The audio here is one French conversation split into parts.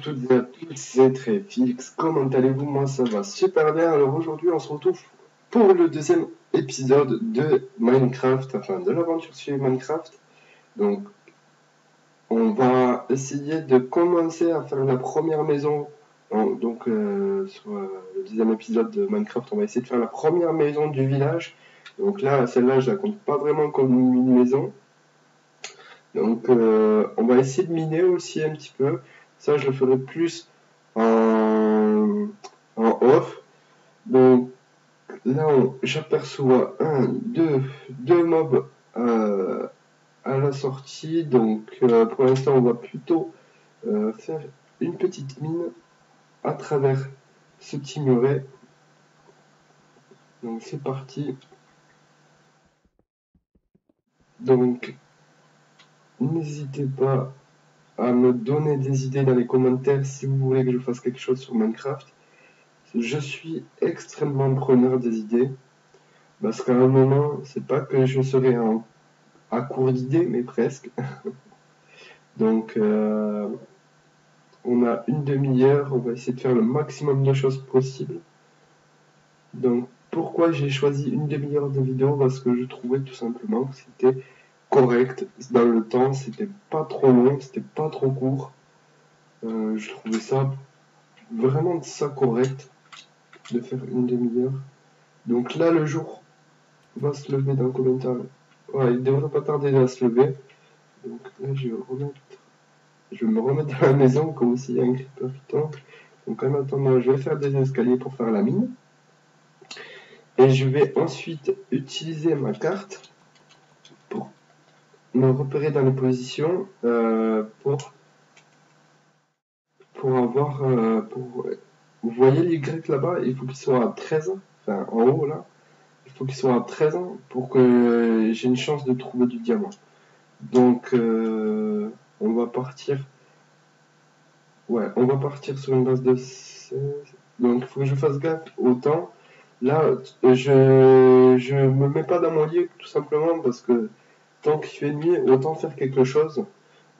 toutes et à tous, c'est très fixe. Comment allez-vous? Moi, ça va super bien. Alors aujourd'hui, on se retrouve pour le deuxième épisode de Minecraft, enfin de l'aventure sur Minecraft. Donc, on va essayer de commencer à faire la première maison. Sur le deuxième épisode de Minecraft, on va essayer de faire la première maison du village. Donc là, celle-là, je la compte pas vraiment comme une maison. Donc, on va essayer de miner aussi un petit peu. Ça, je le ferai plus en off. Donc, là, j'aperçois deux mobs à la sortie. Donc, pour l'instant, on va plutôt faire une petite mine à travers ce petit muret. Donc, c'est parti. Donc, n'hésitez pas à me donner des idées dans les commentaires si vous voulez que je fasse quelque chose sur Minecraft. Je suis extrêmement preneur des idées, parce qu'à un moment, c'est pas que je serai à court d'idées, mais presque. Donc, on a une demi-heure, on va essayer de faire le maximum de choses possibles. Donc, pourquoi j'ai choisi une demi-heure de vidéo? Parce que je trouvais tout simplement que c'était correct dans le temps, c'était pas trop long, c'était pas trop court. Je trouvais ça vraiment ça correct de faire une demi-heure. Donc là, le jour va se lever dans combien de temps? Ouais, il devrait pas tarder à se lever. Donc là, je vais me remettre dans la maison comme s'il y a un creeper qui tombe. Donc en attendant, je vais faire des escaliers pour faire la mine. Et je vais ensuite utiliser ma carte pour me repérer dans les positions pour avoir... Vous voyez l'Y là-bas, il faut qu'il soit à 13, enfin en haut là. Il faut qu'il soit à 13 ans pour que j'ai une chance de trouver du diamant. Donc, on va partir. Ouais, on va partir sur une base de 16. Donc, il faut que je fasse gaffe au temps. Là, je me mets pas dans mon lit tout simplement parce que tant qu'il fait nuit, autant faire quelque chose.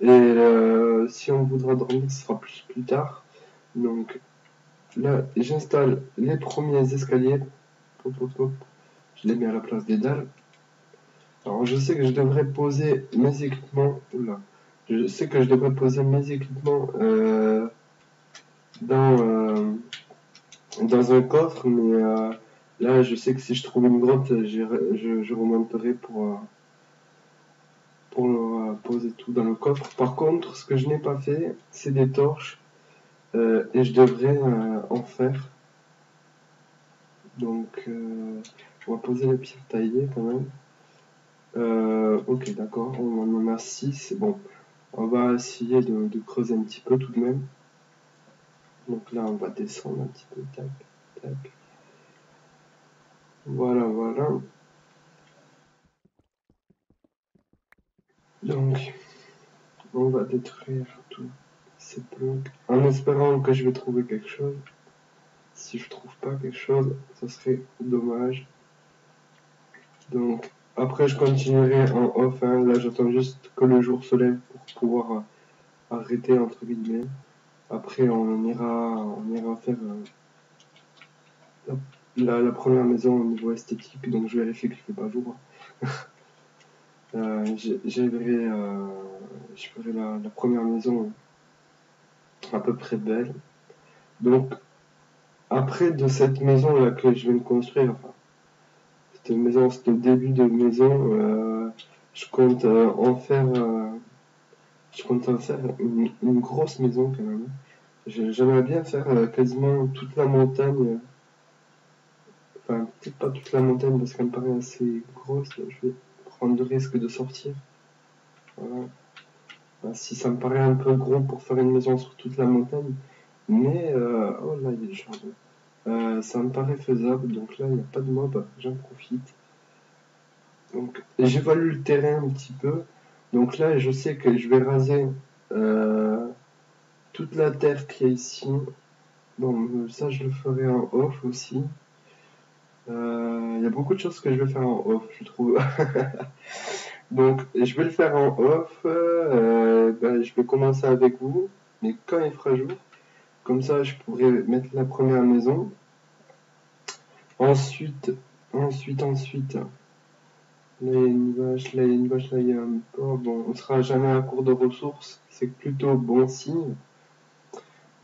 Et si on voudra dormir, ce sera plus tard. Donc, là, j'installe les premiers escaliers. Hop, hop, hop. Je les mets à la place des dalles. Alors je sais que je devrais poser mes équipements. Oula. Je sais que je devrais poser mes équipements dans, dans un coffre, mais là je sais que si je trouve une grotte, je remonterai pour poser tout dans le coffre. Par contre, ce que je n'ai pas fait, c'est des torches et je devrais en faire. Donc on va poser les pierres taillées quand même. Ok, d'accord, on en a 6, c'est bon. On va essayer de creuser un petit peu tout de même. Donc là, on va descendre un petit peu. Tac, tac. Voilà, voilà. Donc, on va détruire tous ces blocs en espérant que je vais trouver quelque chose. Si je trouve pas quelque chose, ça serait dommage. Donc, après, je continuerai en off. Hein. Là, j'attends juste que le jour se lève pour pouvoir arrêter, entre guillemets. Après, on ira faire la première maison au niveau esthétique. Donc, je vérifie qu'il ne fait pas jour. Je ferai la première maison à peu près belle. Donc, après de cette maison là que je viens de construire, enfin, cette maison, ce début de maison, je compte je compte en faire une grosse maison quand même. J'aimerais bien faire quasiment toute la montagne. Enfin, peut-être pas toute la montagne parce qu'elle me paraît assez grosse. Là, je vais prendre le risque de sortir. Voilà. Si ça me paraît un peu gros pour faire une maison sur toute la montagne, mais oh là il y a des jardins. Ça me paraît faisable, donc là il n'y a pas de mob, j'en profite. Donc j'évalue le terrain un petit peu. Donc là je sais que je vais raser toute la terre qu'il y a ici. Bon, ça je le ferai en off aussi. Il y a beaucoup de choses que je vais faire en off, je trouve. Donc, je vais le faire en off. Je vais commencer avec vous, mais quand il fera jour. Comme ça, je pourrais mettre la première maison. Ensuite, là il y a une vache, là il y a une vache, là il y a un porc. Bon, on sera jamais à court de ressources, c'est plutôt bon signe.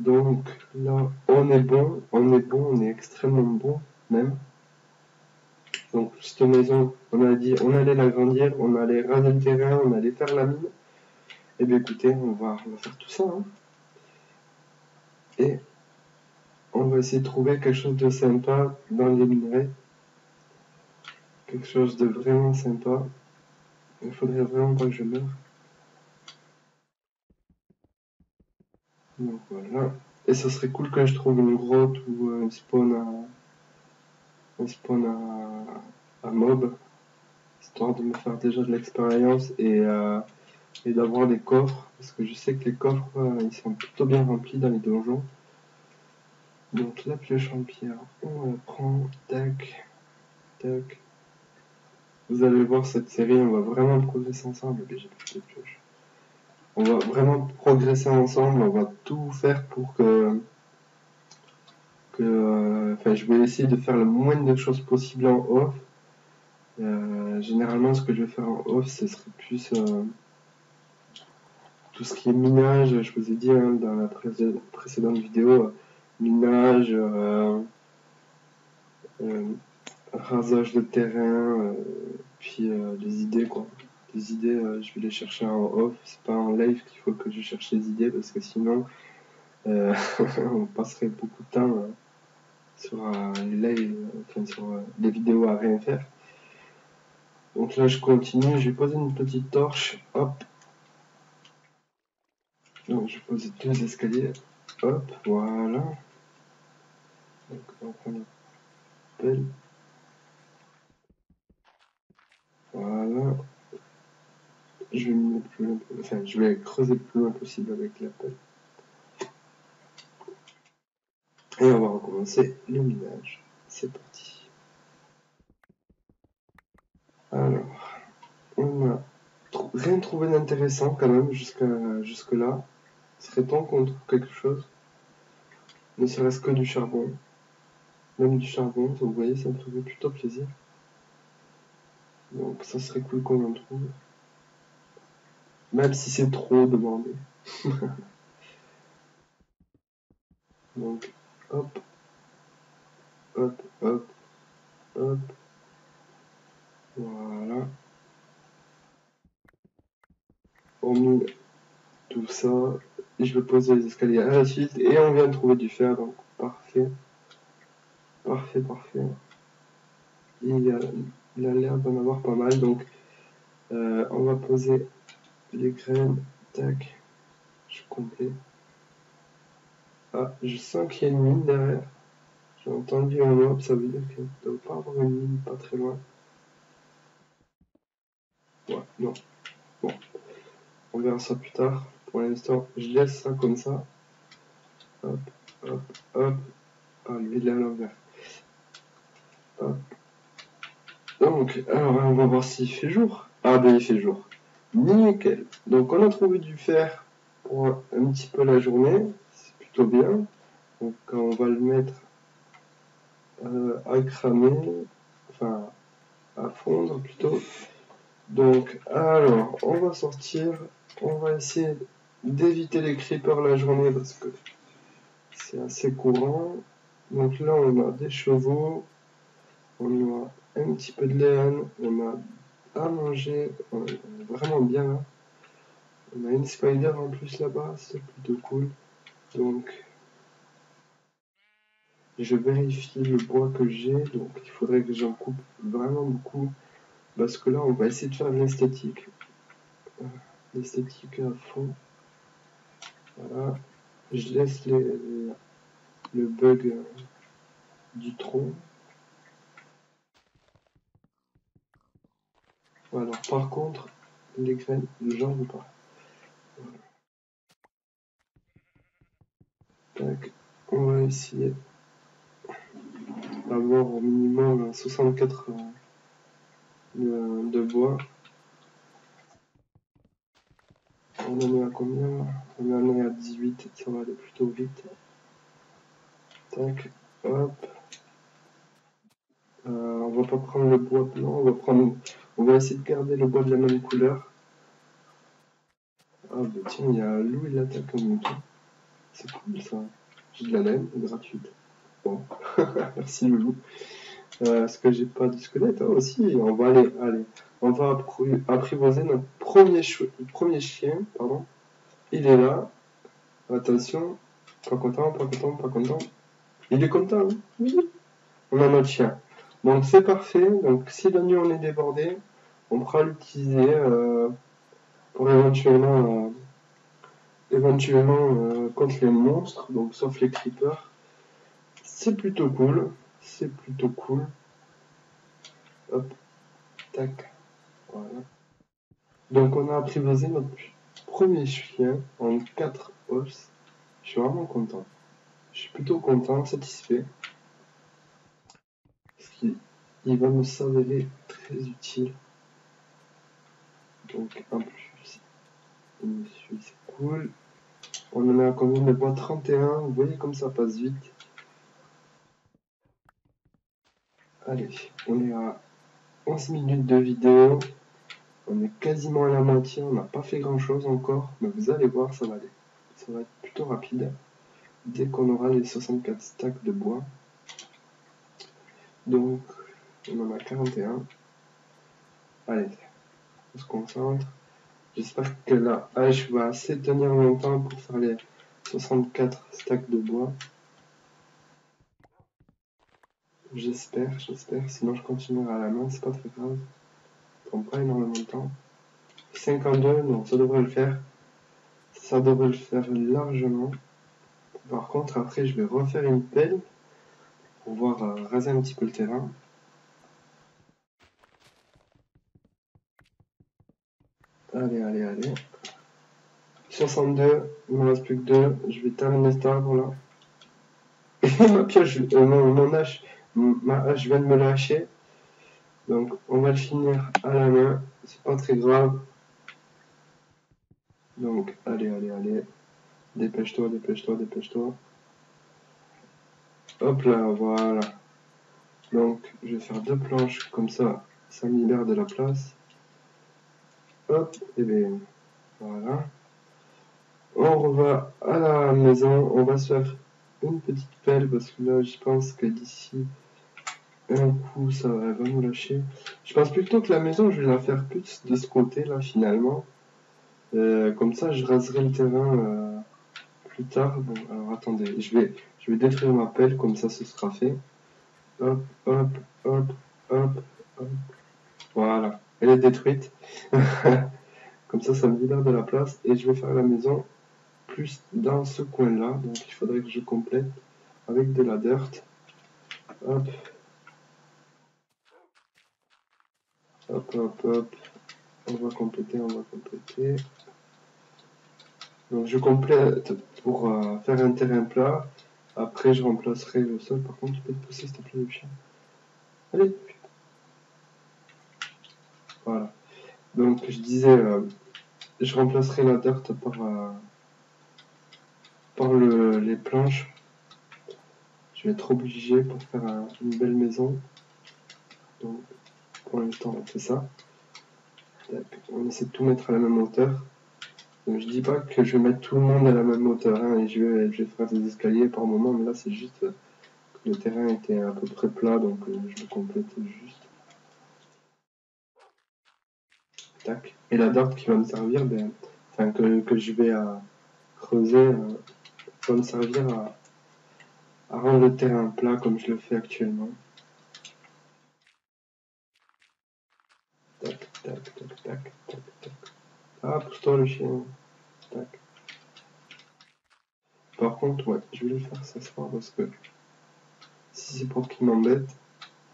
Donc là, on est bon, on est extrêmement bon même. Donc cette maison, on a dit, on allait l'agrandir, on allait raser le terrain, on allait faire la mine. Et bien écoutez, on va faire tout ça. Hein. Et on va essayer de trouver quelque chose de sympa dans les minerais. Quelque chose de vraiment sympa. Il faudrait vraiment pas que je meure. Donc voilà. Et ce serait cool que je trouve une grotte ou un spawn à mob. Histoire de me faire déjà de l'expérience et d'avoir des coffres. Parce que je sais que les coffres, ils sont plutôt bien remplis dans les donjons. Donc la pioche en pierre, on la prend. Tac, tac. Vous allez voir cette série, on va vraiment progresser ensemble. J'ai plus de pioche. On va vraiment progresser ensemble, on va tout faire pour enfin, je vais essayer de faire le moins de choses possible en off. Généralement, ce que je vais faire en off, ce serait plus tout ce qui est minage. Je vous ai dit hein, dans la précédente vidéo, minage, rasage de terrain, puis des idées quoi. Des idées, je vais les chercher en off. C'est pas en live qu'il faut que je cherche les idées parce que sinon, on passerait beaucoup de temps sur les lives, enfin sur les vidéos à rien faire. Donc là je continue, je vais poser une petite torche, hop. Donc je pose 2 escaliers, hop, voilà. Donc on prend la pelle. Voilà. Je vais me mettre plus loin, enfin je vais creuser le plus loin possible avec la pelle. Et on va recommencer le minage. C'est parti. Alors, on a rien trouvé d'intéressant quand même jusque là. Il serait temps qu'on trouve quelque chose. Ne serait-ce que du charbon. Même du charbon, vous voyez, ça me ferait plutôt plaisir. Donc ça serait cool qu'on en trouve. Même si c'est trop demandé. Donc, hop, hop, hop, hop. Voilà. On met tout ça. Et je vais poser les escaliers à la suite. Et on vient de trouver du fer, donc parfait. Parfait, parfait. Il a l'air d'en avoir pas mal, donc on va poser les graines. Tac. Je suis complet. Ah, je sens qu'il y a une mine derrière. J'ai entendu un mob, ça veut dire qu'il ne doit pas avoir une mine pas très loin. Ouais, non. Bon, on verra ça plus tard. Pour l'instant, je laisse ça comme ça. Hop, hop, hop. Ah, lui, il est à l'envers. Hop. Donc, alors, on va voir s'il fait jour. Ah, ben, il fait jour. Nickel. Donc, on a trouvé du fer pour un petit peu la journée. C'est plutôt bien. Donc, on va le mettre à cramer. Enfin, à fondre plutôt. Donc, alors, on va sortir. On va essayer d'éviter les creepers la journée parce que c'est assez courant. Donc là, on a des chevaux, on a un petit peu de laine, on a à manger, on est vraiment bien là. On a une spider en plus là-bas, c'est plutôt cool. Donc, je vérifie le bois que j'ai, donc il faudrait que j'en coupe vraiment beaucoup parce que là, on va essayer de faire de l'esthétique. L'esthétique à fond. Voilà. Je laisse le bug du tronc. Alors par contre, les graines, j'en veux pas. Voilà. Tac. On va essayer d'avoir au minimum 64 de bois. On en est à combien? On en est à 18, ça va aller plutôt vite. Tac, hop. On va pas prendre le bois blanc, on va essayer de garder le bois de la même couleur. Ah bah tiens, il y a loup, il attaque un mouton. C'est cool ça. J'ai de la laine gratuite. Bon, merci Loulou. Est-ce que j'ai pas de squelette? Ah aussi, on va allez. On va apprivoiser notre premier chien, pardon. Il est là. Attention. Pas content, pas content, pas content. Il est content, hein? Oui. On a notre chien. Donc c'est parfait. Donc si la nuit on est débordé, on pourra l'utiliser pour éventuellement contre les monstres, donc sauf les creepers. C'est plutôt cool. C'est plutôt cool. Hop, tac. Voilà. Donc on a apprivoisé notre premier chien en 4 os. Je suis vraiment content. Je suis plutôt content, satisfait. Parce qu'il va me s'avérer très utile. Donc en plus, c'est cool. On en a combien de bois? 31. Vous voyez comme ça passe vite. Allez, on est à 11 minutes de vidéo. On est quasiment à la moitié. On n'a pas fait grand chose encore. Mais vous allez voir, ça va aller. Ça va être plutôt rapide. Dès qu'on aura les 64 stacks de bois. Donc, on en a 41. Allez, on se concentre. J'espère que la hache va assez tenir longtemps pour faire les 64 stacks de bois. J'espère. Sinon, je continuerai à la main, c'est pas très grave. Ça prend pas énormément de temps. 52, non, ça devrait le faire. Ça devrait le faire largement. Par contre, après, je vais refaire une pelle pour pouvoir raser un petit peu le terrain. Allez. 62, il me reste plus que 2. Je vais terminer cet arbre là. Et ma pioche, ma hache vient de me lâcher. Donc on va le finir à la main. C'est pas très grave. Donc allez. Dépêche-toi. Hop là, voilà. Donc je vais faire 2 planches comme ça. Ça me libère de la place. Hop, et bien voilà. On va à la maison. On va se faire une petite pelle parce que là je pense que d'ici un coup ça va nous lâcher. Je pense plutôt que la maison je vais la faire plus de ce côté là finalement. Comme ça je raserai le terrain plus tard. Bon alors attendez, je vais détruire ma pelle comme ça ce sera fait. Hop. Voilà, elle est détruite. Comme ça me libère de la place et je vais faire la maison plus dans ce coin là. Donc il faudrait que je complète avec de la dirt. Hop. On va compléter. Donc je complète pour faire un terrain plat. Après je remplacerai le sol. Par contre tu peux te pousser s'il te plaît le chien. Allez. Voilà. Donc je disais, je remplacerai la dirt par les planches. Je vais être obligé pour faire une belle maison. Donc pour l'instant on fait ça. On essaie de tout mettre à la même hauteur. Donc, je dis pas que je vais mettre tout le monde à la même hauteur hein, et je vais faire des escaliers par moment, mais là c'est juste que le terrain était à peu près plat, donc je le complète juste. Tac. Et la dirt qui va me servir, enfin que je vais creuser, va me servir à rendre le terrain plat comme je le fais actuellement. Tac. Ah, pousse-toi le chien. Tac. Par contre, ouais, je vais le faire ce soir parce que si c'est pour qu'il m'embête,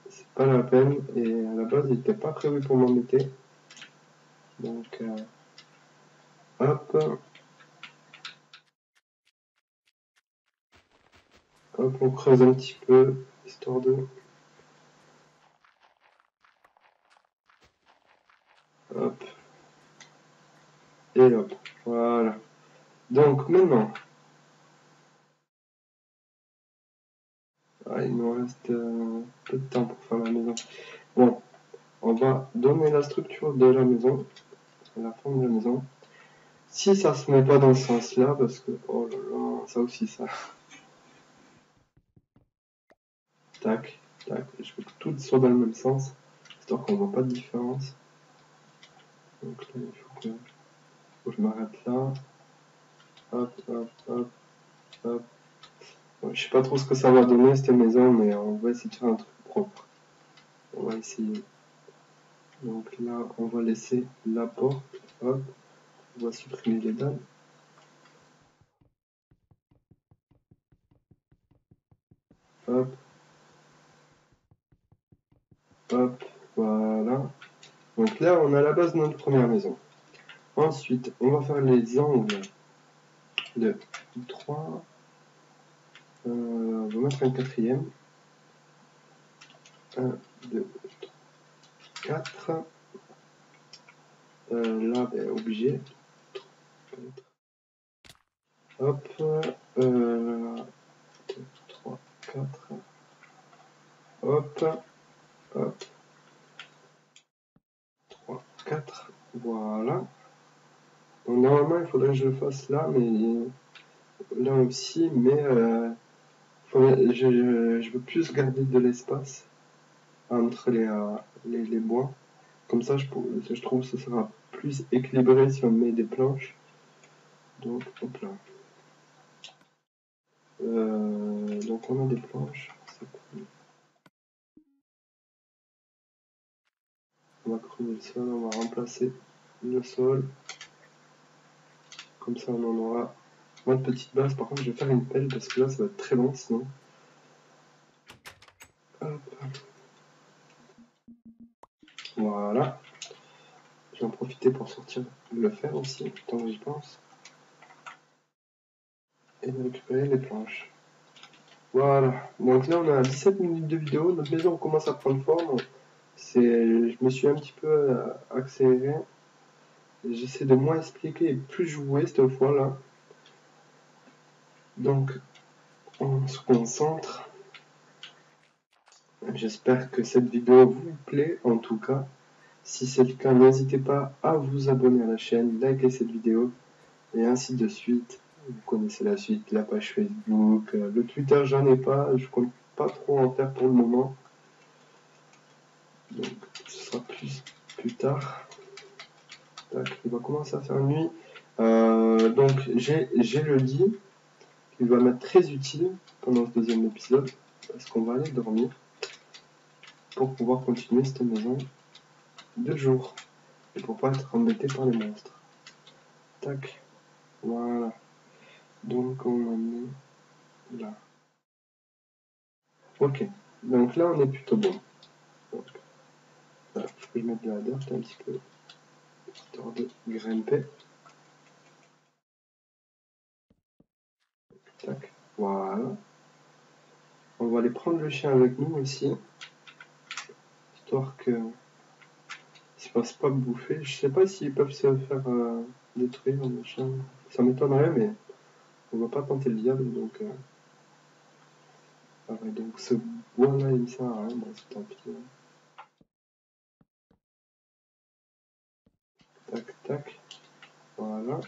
c'est pas la peine. Et à la base, il n'était pas prévu pour m'embêter. Donc, hop. Hop, on creuse un petit peu, histoire de... Hop. Et hop. Voilà. Donc, maintenant, reste peu de temps pour faire la maison. Bon, on va donner la structure de la maison, la forme de la maison. Si ça se met pas dans ce sens-là, parce que, oh là là, ça aussi ça. Tac, tac, je veux que tout soit dans le même sens, histoire qu'on voit pas de différence. Donc là, il faut que je m'arrête là. Hop, hop, hop, hop. Bon, je sais pas trop ce que ça va donner cette maison, mais on va essayer de faire un truc propre. On va essayer. Donc là, on va laisser la porte. Hop, on va supprimer les dalles. Hop, hop, voilà. Donc là, on a la base de notre première maison. Ensuite, on va faire les angles de 3. On va mettre un quatrième. 1, 2, 4. Là, ben, obligé. Hop. 2, 3, 4. Hop. Hop. 3, 4. Voilà. Donc, normalement, il faudrait que je le fasse là, mais là aussi, mais je veux plus garder de l'espace entre les bois. Comme ça, je trouve que ce sera plus équilibré si on met des planches. Donc, hop là. Donc, on a des planches. C'est cool. On va creuser le sol, on va remplacer le sol. Comme ça, on en aura moins de petites bases. Par contre, je vais faire une pelle parce que là, ça va être très long sinon. Hop. Voilà. Je vais en profiter pour sortir le fer aussi, tant que j'y pense. Et de récupérer les planches. Voilà. Donc là, on a 17 minutes de vidéo. Notre maison commence à prendre forme. Je me suis un petit peu accéléré. J'essaie de moins expliquer et plus jouer cette fois-là. Donc, on se concentre. J'espère que cette vidéo vous plaît en tout cas. Si c'est le cas, n'hésitez pas à vous abonner à la chaîne, liker cette vidéo et ainsi de suite. Vous connaissez la suite, la page Facebook, le Twitter j'en ai pas, je compte pas trop en faire pour le moment. Donc ce sera plus tard. Tac, il va commencer à faire nuit. Donc j'ai le lit qui va m'être très utile pendant ce deuxième épisode parce qu'on va aller dormir pour pouvoir continuer cette maison de jour et pour pas être embêté par les monstres. Tac, voilà. Donc on en est là. Ok, donc là on est plutôt bon. Donc, voilà, je peux mettre de la dirt un petit peu, histoire de grimper. Tac, voilà. On va aller prendre le chien avec nous aussi, histoire que ne se fasse pas bouffer. Je sais pas s'ils peuvent se faire détruire le chien. Ça m'étonnerait, mais on va pas tenter le diable, donc. Ah ouais, donc ce bois là il me sert à rien, bon c'est tant pis. Tac, tac, voilà.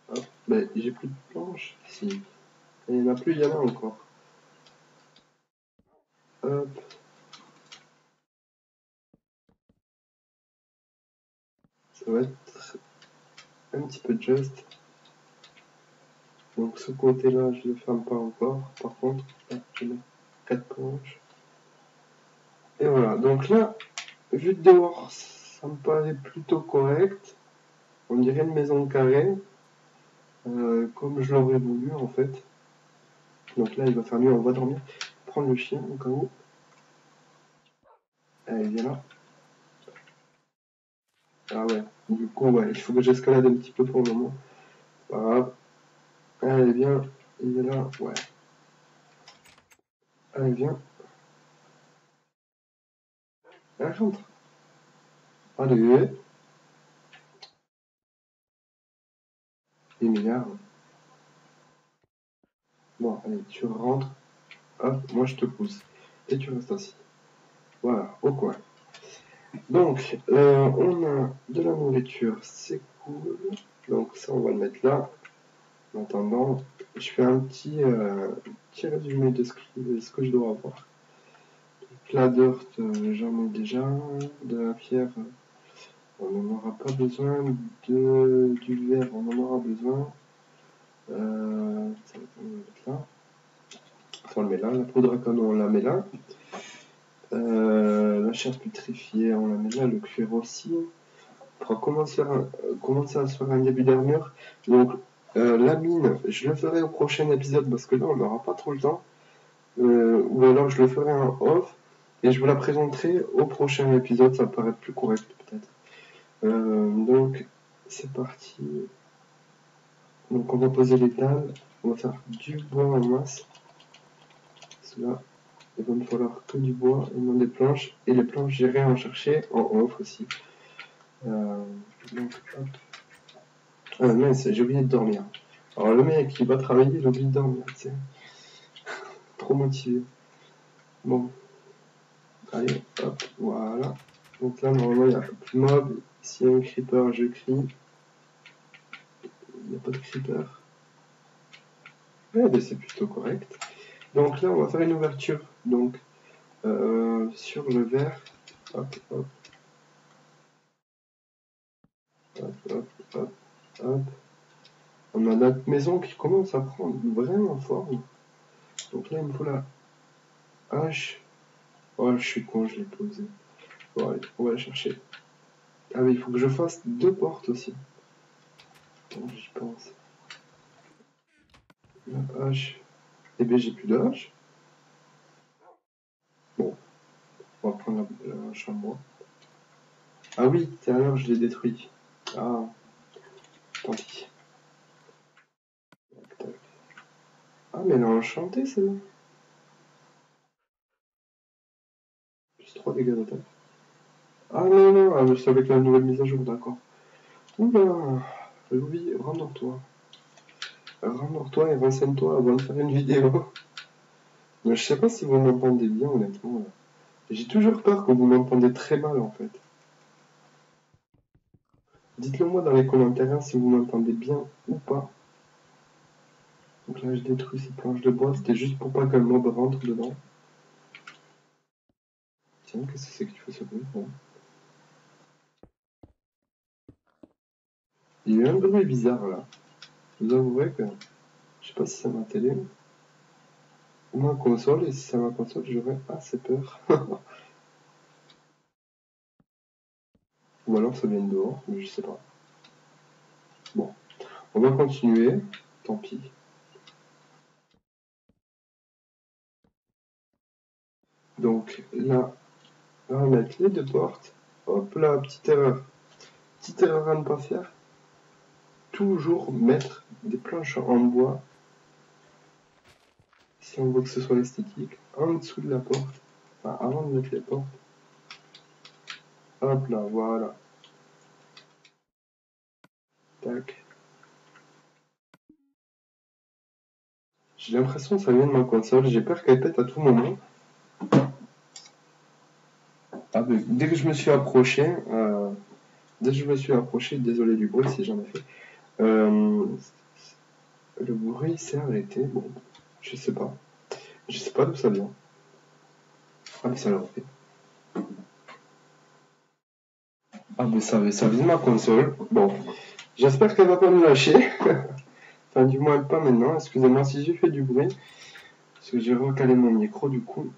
Hop, ben j'ai plus de planches. Si. Il n'y en a plus, il y en a encore. Hop. Ça va être un petit peu juste. Donc ce côté-là, je ne le ferme pas encore. Par contre, là, je mets 4 planches. Et voilà. Donc là, vu de dehors, ça me paraît plutôt correct. On dirait une maison carrée. Comme je l'aurais voulu en fait. Donc là, il va faire mieux. On va dormir. Prendre le chien au cas où. Allez, viens là. Ah ouais. Du coup, ouais, il faut que j'escalade un petit peu pour le moment. Pas grave. Allez, viens. Il est là. Ouais. Allez, viens. Allez, rentre. Allez. Il m'énerve. Bon, allez, tu rentres. hop, moi je te pousse. Et tu restes assis. Voilà, au coin. Donc, on a de la nourriture, c'est cool. Donc ça, on va le mettre là. En attendant, je fais un petit résumé de ce que je dois avoir. Donc, la dirt, j'en ai déjà. De la pierre, on n'en aura pas besoin. Du verre, on en aura besoin. Ça va être là. On le met là. La poudre à canon, on la met là. La chair pétrifiée, on la met là. Le cuir aussi. On va commencer à se faire un début d'armure. Donc, la mine, je le ferai au prochain épisode parce que là, on n'aura pas trop le temps. Ou alors, je le ferai en off et je vous la présenterai au prochain épisode. Ça me paraît plus correct, peut-être. Donc, c'est parti. Donc, on va poser les dalles. On va faire du bois en masse. Parce que là, il va me falloir que du bois et non des planches. Et les planches, j'irai en chercher en off aussi. Donc, hop. Ah mince, j'ai oublié de dormir. Alors le mec qui va travailler, il oublie de dormir, tu sais. Trop motivé. Bon, allez, hop, voilà. Donc là, normalement, il n'y a plus de mob. S'il y a un creeper, je crie. Il n'y a pas de creeper. Ouais, mais c'est plutôt correct. Donc là, on va faire une ouverture. Donc, sur le verre. Hop, hop. Hop, hop, hop, hop. On a notre maison qui commence à prendre vraiment forme. Donc là, il me faut la hache. Oh, je suis con, je l'ai posé. Bon, allez, on va la chercher. Ah oui, il faut que je fasse 2 portes aussi. Attends, j'y pense. La hache. Eh bien, j'ai plus de hache. Bon, on va prendre la hache en bois. Ah oui, tout à l'heure, je l'ai détruit. Ah, tant pis. Tac, tac. Ah, mais elle a enchanté, celle-là. Plus 3 dégâts d'attaque. Ah non, non, ah, c'est avec la nouvelle mise à jour, d'accord. Oula, Louis, rendors-toi. Rendors-toi et renseigne-toi avant de faire une vidéo. Mais je sais pas si vous m'entendez bien, honnêtement. J'ai toujours peur que vous m'entendez très mal, en fait. Dites-le moi dans les commentaires si vous m'entendez bien ou pas. Donc là, je détruis ces planches de bois. C'était juste pour pas qu'un mob rentre dedans. Tiens, qu'est-ce que c'est que tu fais ce bruit? Bon. Il y a eu un bruit bizarre là. Je vous avouerai que je sais pas si c'est ma télé ou ma console. Et si c'est ma console, j'aurais assez peur. Ou alors ça vient de dehors, mais je sais pas. Bon, on va continuer. Tant pis. Donc là, on va mettre les 2 portes. Hop là, petite erreur. Petite erreur à ne pas faire. Toujours mettre des planches en bois, si on veut que ce soit esthétique, en dessous de la porte, enfin avant de mettre les portes. Hop là, voilà. Tac. J'ai l'impression que ça vient de ma console, j'ai peur qu'elle pète à tout moment. Ah, dès que je me suis approché, désolé du bruit si j'en ai fait, le bruit s'est arrêté. Bon, je sais pas. Je sais pas d'où ça vient. Ah, mais ça l'a fait. Ah, mais ça vient de ma console. Bon, j'espère qu'elle va pas me lâcher. Enfin, du moins pas maintenant. Excusez-moi si j'ai fait du bruit. Parce que j'ai recalé mon micro du coup.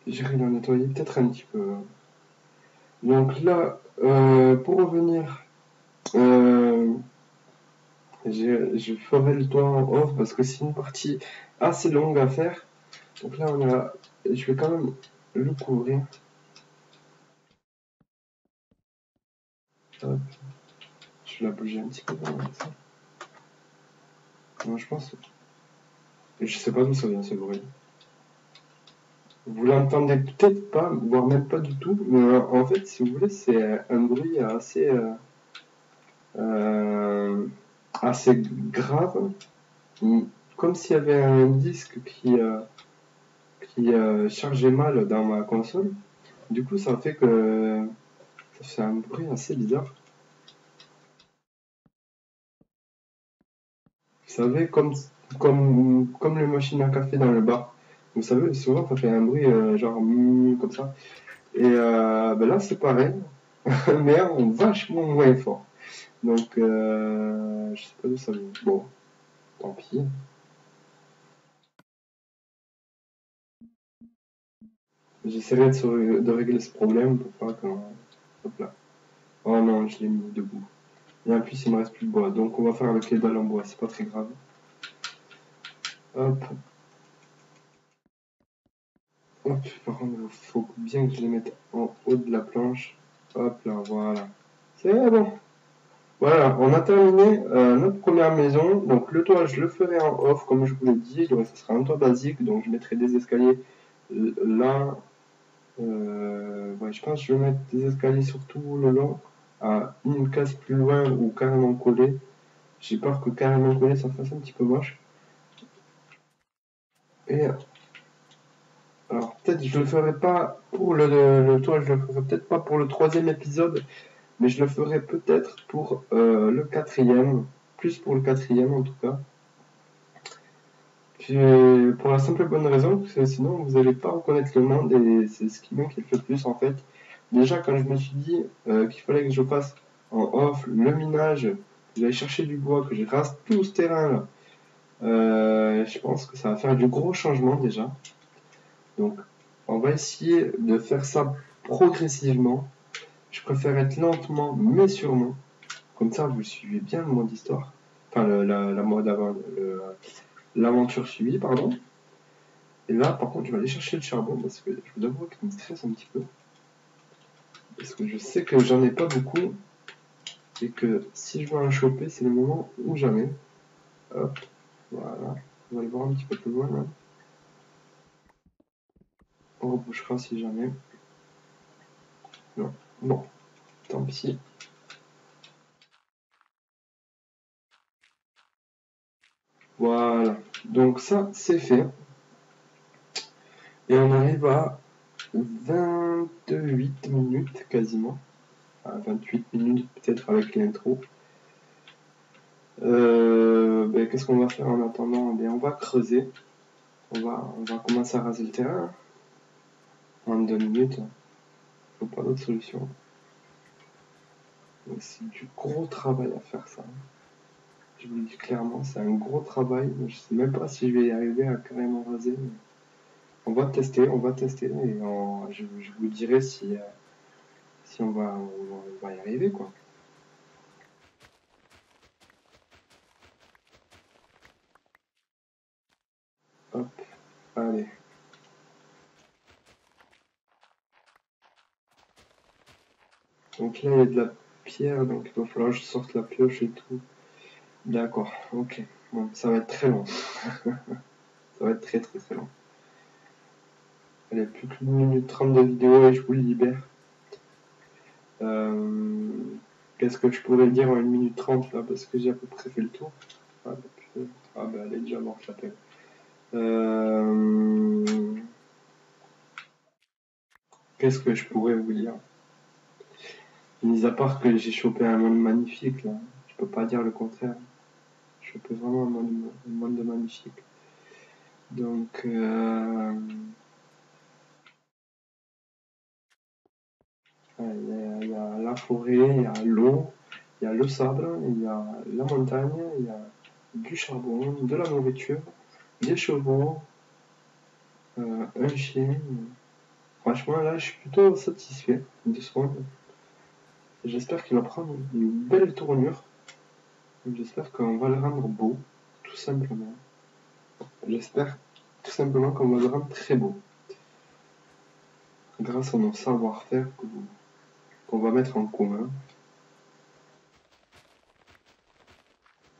J'irai la nettoyer peut-être un petit peu. Donc là, pour revenir, je ferai le toit en off parce que c'est une partie assez longue à faire. Donc là, je vais quand même le couvrir. Hop. Je vais la bouger un petit peu comme ça. Non, je pense. Je sais pas d'où ça vient ce bruit. Vous l'entendez peut-être pas, voire même pas du tout, mais en fait, si vous voulez, c'est un bruit assez grave, comme s'il y avait un disque qui chargeait mal dans ma console. Du coup, ça fait que ça fait un bruit assez bizarre. Vous savez, comme les machines à café dans le bar. Vous savez, souvent, ça fait un bruit genre comme ça. Et ben là, c'est pareil, mais en vachement moins fort. Donc, je sais pas d'où ça vient. Bon, tant pis. J'essaierai de régler ce problème pour pas qu'on... Hop là. Oh non, je l'ai mis debout. Et en plus, il me reste plus de bois. Donc, on va faire avec les dalles en bois. C'est pas très grave. Hop. Hop. Par contre, il faut bien que je les mette en haut de la planche. Hop là, voilà. C'est bon. Voilà, on a terminé notre première maison. Donc, le toit, je le ferai en off, comme je vous l'ai dit. Donc, ce sera un toit basique. Donc, je mettrai des escaliers là. Ouais, je pense que je vais mettre des escaliers sur tout le long, à une case plus loin ou carrément collé. J'ai peur que carrément collé ça fasse un petit peu moche. Et alors peut-être je le ferai pas pour le toit, je le ferai peut-être pas pour le troisième épisode, mais je le ferai peut-être pour le quatrième, plus pour le quatrième en tout cas. Puis, pour la simple et bonne raison que sinon vous n'allez pas reconnaître le monde et c'est ce qui m'inquiète le plus en fait. Déjà quand je me suis dit qu'il fallait que je fasse en off le minage, que j'aille chercher du bois, que je rase tout ce terrain là, je pense que ça va faire du gros changement déjà. Donc on va essayer de faire ça progressivement. Je préfère être lentement mais sûrement. Comme ça vous suivez bien le mode histoire. Enfin la mode avant, l'aventure suivie, pardon. Et là, par contre, je vais aller chercher le charbon parce que je vous avoue qu'il me stresse un petit peu. Parce que je sais que j'en ai pas beaucoup. Et que si je veux en choper, c'est le moment ou jamais. Hop, voilà. On va le voir un petit peu plus loin là. On rebouchera si jamais. Non. Bon, tant pis. Voilà. Donc ça, c'est fait. Et on arrive à 28 minutes quasiment. À 28 minutes peut-être avec l'intro. Ben, qu'est-ce qu'on va faire en attendant? Ben, on va creuser. On va commencer à raser le terrain. En 2 minutes. Faut pas d'autre solution. C'est du gros travail à faire ça. Je vous le dis clairement, c'est un gros travail. Je sais même pas si je vais y arriver à carrément raser. Mais on va tester et je vous dirai si on va y arriver quoi. Hop, allez. Donc là il y a de la pierre, donc il va falloir que je sorte la pioche et tout. D'accord, ok. Bon, ça va être très long. Ça va être très très très long. Allez, plus qu'une minute 30 de vidéo et je vous le libère. Qu'est-ce que je pourrais dire en 1 minute 30 là, parce que j'ai à peu près fait le tour. Ah bah, putain. Ah bah elle est déjà morte l'appel. Qu'est-ce que je pourrais vous dire? Mis à part que j'ai chopé un monde magnifique là, je peux pas dire le contraire. J'ai chopé vraiment un monde magnifique. Donc il y a la forêt, il y a l'eau, il y a le sable, il y a la montagne, il y a du charbon, de la nourriture, des chevaux, un chien. Franchement, là, je suis plutôt satisfait de ce monde. J'espère qu'il va prendre une belle tournure. J'espère qu'on va le rendre beau, tout simplement. J'espère tout simplement qu'on va le rendre très beau. Grâce à nos savoir-faire qu'on va mettre en commun.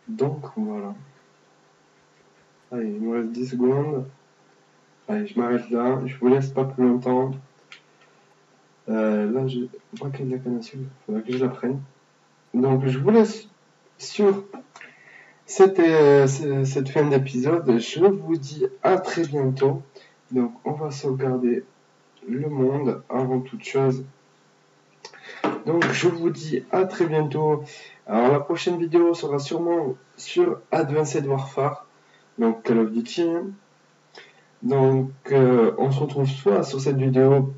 Donc, voilà. Allez, il nous reste 10 secondes. Allez, je m'arrête là. Je vous laisse pas plus longtemps. Là, j'ai braqué de la canne à sucre. Il faudra que je la prenne. Donc, je vous laisse sur c'était cette fin d'épisode. Je vous dis à très bientôt. Donc on va sauvegarder le monde avant toute chose. Donc je vous dis à très bientôt. Alors la prochaine vidéo sera sûrement sur Advanced Warfare, donc Call of Duty. Donc on se retrouve soit sur cette vidéo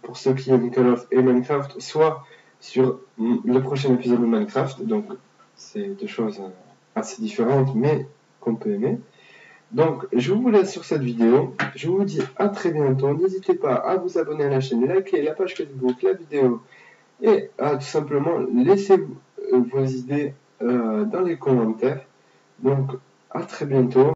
pour ceux qui aiment Call of et Minecraft, soit sur le prochain épisode de Minecraft. Donc c'est deux choses assez différentes mais qu'on peut aimer. Donc je vous laisse sur cette vidéo. Je vous dis à très bientôt. N'hésitez pas à vous abonner à la chaîne, liker la page Facebook, la vidéo et à tout simplement laisser vos idées dans les commentaires. Donc à très bientôt.